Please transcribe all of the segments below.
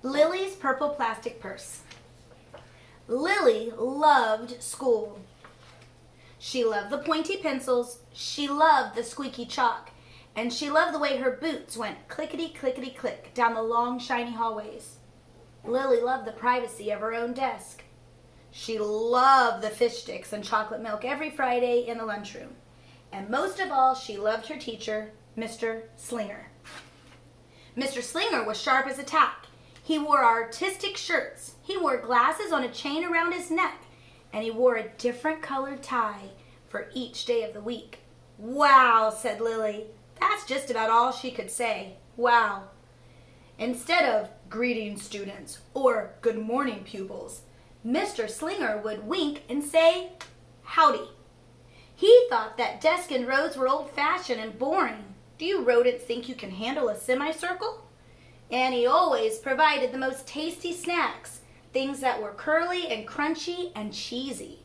Lily's purple plastic purse. Lily loved school. She loved the pointy pencils, she loved the squeaky chalk, and she loved the way her boots went clickety-clickety-click down the long, shiny hallways. Lily loved the privacy of her own desk. She loved the fish sticks and chocolate milk every Friday in the lunchroom. And most of all, she loved her teacher, Mr. Slinger. Mr. Slinger was sharp as a tack. He wore artistic shirts. He wore glasses on a chain around his neck. And he wore a different colored tie for each day of the week. "Wow," said Lily. That's just about all she could say. Wow. Instead of "Greetings, students," or "Good morning, pupils," Mr. Slinger would wink and say, "Howdy." He thought that desk and rows were old-fashioned and boring. Do you rodents think you can handle a semicircle? And he always provided the most tasty snacks, things that were curly and crunchy and cheesy.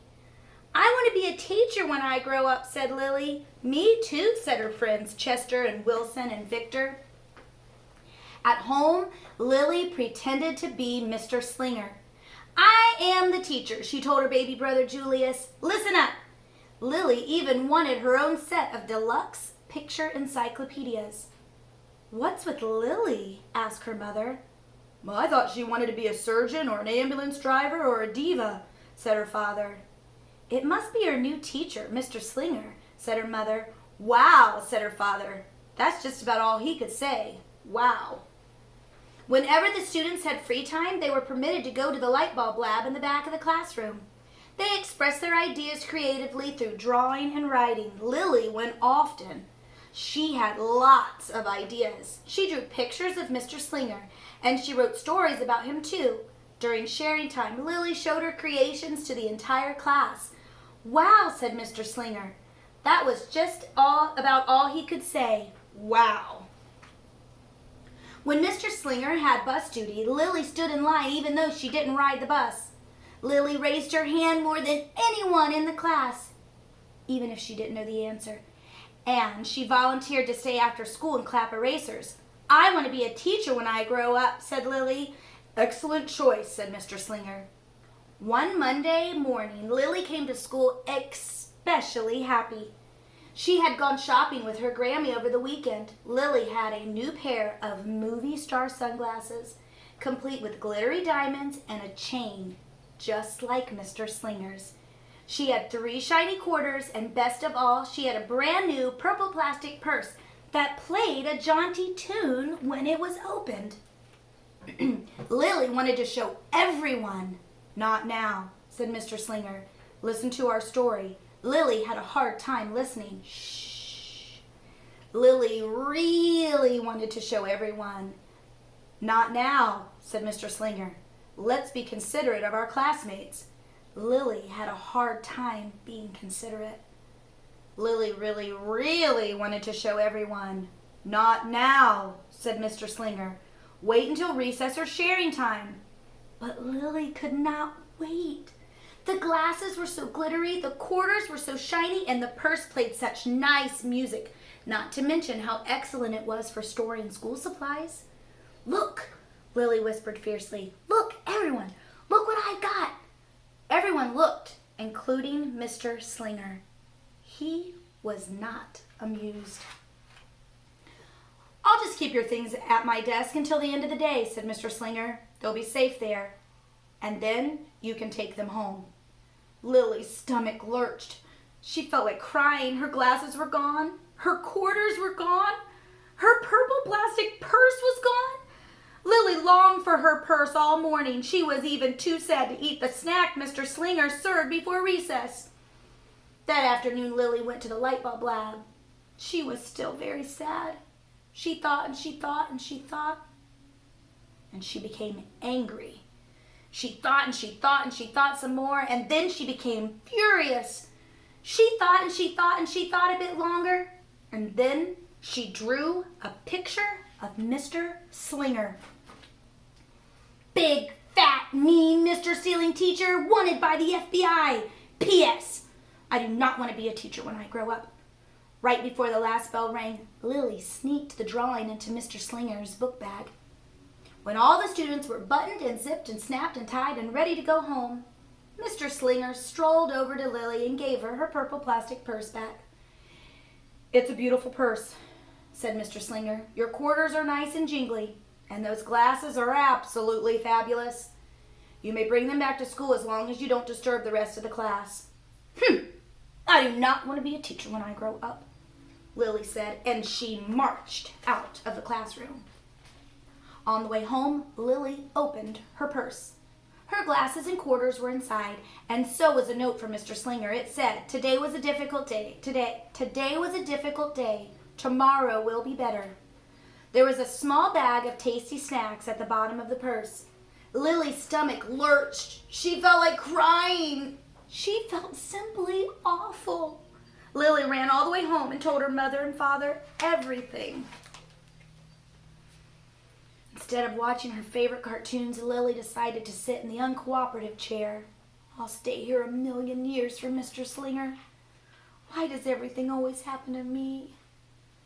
"I want to be a teacher when I grow up," said Lily. "Me too," said her friends Chester and Wilson and Victor. At home, Lily pretended to be Mr. Slinger. "I am the teacher," she told her baby brother Julius. "Listen up." Lily even wanted her own set of deluxe picture encyclopedias. "What's with Lily?" asked her mother. "Well, I thought she wanted to be a surgeon or an ambulance driver or a diva," said her father. "It must be her new teacher, Mr. Slinger," said her mother. "Wow," said her father. That's just about all he could say. Wow. Whenever the students had free time, they were permitted to go to the light bulb lab in the back of the classroom. They expressed their ideas creatively through drawing and writing. Lily went often. She had lots of ideas. She drew pictures of Mr. Slinger, and she wrote stories about him too. During sharing time, Lily showed her creations to the entire class. "Wow," said Mr. Slinger. That was just about all he could say. Wow. When Mr. Slinger had bus duty, Lily stood in line even though she didn't ride the bus. Lily raised her hand more than anyone in the class, even if she didn't know the answer. And she volunteered to stay after school and clap erasers. "I want to be a teacher when I grow up," said Lily. "Excellent choice," said Mr. Slinger. One Monday morning, Lily came to school especially happy. She had gone shopping with her Grammy over the weekend. Lily had a new pair of movie star sunglasses, complete with glittery diamonds and a chain, just like Mr. Slinger's. She had 3 shiny quarters, and best of all, she had a brand new purple plastic purse that played a jaunty tune when it was opened. Lily wanted to show everyone. "Not now," said Mr. Slinger. "Listen to our story." Lily had a hard time listening. Shh. Lily really wanted to show everyone. "Not now," said Mr. Slinger. "Let's be considerate of our classmates." Lily had a hard time being considerate. Lily really wanted to show everyone. "Not now," said Mr. Slinger. "Wait until recess or sharing time." But Lily could not wait. The glasses were so glittery, the quarters were so shiny, and the purse played such nice music, not to mention how excellent it was for storing school supplies. "Look," Lily whispered fiercely. "Look, everyone, look what I got." Everyone looked, including Mr. Slinger. He was not amused. "I'll just keep your things at my desk until the end of the day," said Mr. Slinger. "They'll be safe there, and then you can take them home." Lily's stomach lurched. She felt like crying. Her glasses were gone. Her quarters were gone. Her purple plastic purse was gone. Lily longed for her purse all morning. She was even too sad to eat the snack Mr. Slinger served before recess. That afternoon, Lily went to the light bulb lab. She was still very sad. She thought and she thought and she thought, and she became angry. She thought and she thought and she thought some more, and then she became furious. She thought and she thought and she thought a bit longer, and then she drew a picture of Mr. Slinger. "Big, fat, mean Mr. Stealing Teacher, wanted by the FBI. P.S. I do not want to be a teacher when I grow up." Right before the last bell rang, Lily sneaked the drawing into Mr. Slinger's book bag. When all the students were buttoned and zipped and snapped and tied and ready to go home, Mr. Slinger strolled over to Lily and gave her her purple plastic purse back. "It's a beautiful purse," said Mr. Slinger. "Your quarters are nice and jingly, and those glasses are absolutely fabulous. You may bring them back to school as long as you don't disturb the rest of the class." "I do not want to be a teacher when I grow up," Lily said, and she marched out of the classroom. On the way home, Lily opened her purse. Her glasses and quarters were inside, and so was a note from Mr. Slinger. It said, "Today was a difficult day. Today was a difficult day. Tomorrow will be better." There was a small bag of tasty snacks at the bottom of the purse. Lily's stomach lurched. She felt like crying. She felt simply awful. Lily ran all the way home and told her mother and father everything. Instead of watching her favorite cartoons, Lily decided to sit in the uncooperative chair. "I'll stay here a million years for Mr. Slinger. Why does everything always happen to me?"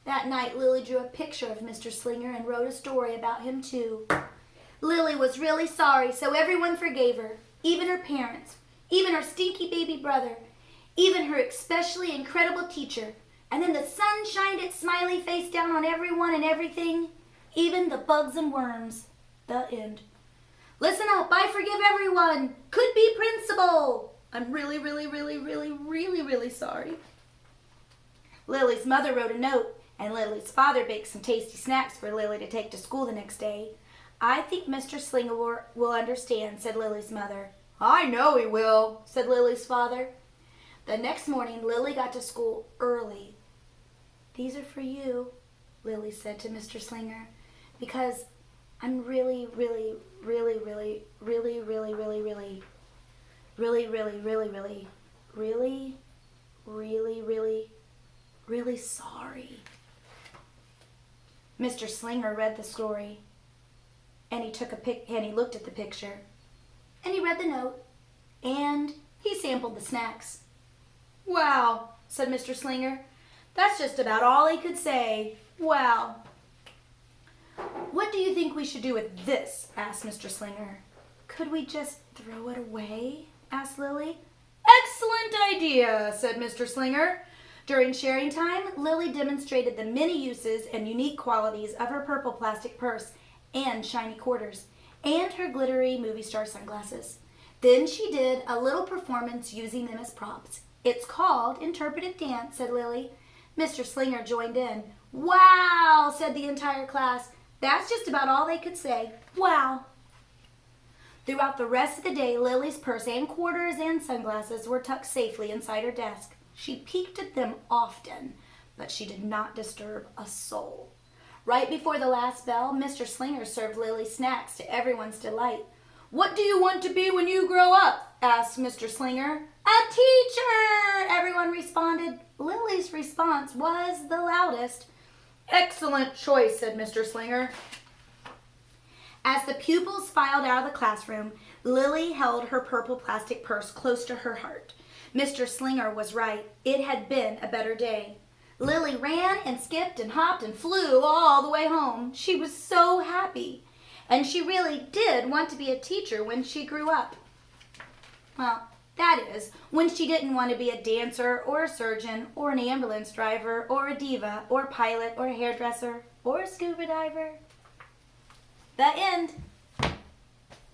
That night, Lily drew a picture of Mr. Slinger and wrote a story about him too. Lily was really sorry, so everyone forgave her, even her parents, even her stinky baby brother, even her especially incredible teacher. And then the sun shined its smiley face down on everyone and everything, even the bugs and worms. The end. Listen up, I forgive everyone. Could be principal. I'm really, really, really, really, really, really sorry. Lily's mother wrote a note, and Lily's father baked some tasty snacks for Lily to take to school the next day. "I think Mr. Slinger will understand," said Lily's mother. "I know he will," said Lily's father. The next morning, Lily got to school early. "These are for you," Lily said to Mr. Slinger, "because I'm really, really, really, really, really, really, really, really, really, really, really, really, really, really, really, really sorry." Mr. Slinger read the story, and he looked at the picture, and he read the note, and he sampled the snacks. "Wow," said Mr. Slinger. "That's just about all he could say. Wow." "What do you think we should do with this?" asked Mr. Slinger. "Could we just throw it away?" asked Lily. "Excellent idea," said Mr. Slinger. During sharing time, Lily demonstrated the many uses and unique qualities of her purple plastic purse and shiny quarters, and her glittery movie star sunglasses. Then she did a little performance using them as props. "It's called interpretive dance," said Lily. Mr. Slinger joined in. "Wow," said the entire class. That's just about all they could say. Wow. Throughout the rest of the day, Lily's purse and quarters and sunglasses were tucked safely inside her desk. She peeked at them often, but she did not disturb a soul. Right before the last bell, Mr. Slinger served Lily snacks to everyone's delight. "What do you want to be when you grow up?" asked Mr. Slinger. "A teacher!" everyone responded. Lily's response was the loudest. "Excellent choice," said Mr. Slinger. As the pupils filed out of the classroom, Lily held her purple plastic purse close to her heart. Mr. Slinger was right. It had been a better day. Lily ran and skipped and hopped and flew all the way home. She was so happy. And she really did want to be a teacher when she grew up. Well, that is, when she didn't want to be a dancer or a surgeon or an ambulance driver or a diva or a pilot or a hairdresser or a scuba diver. The end.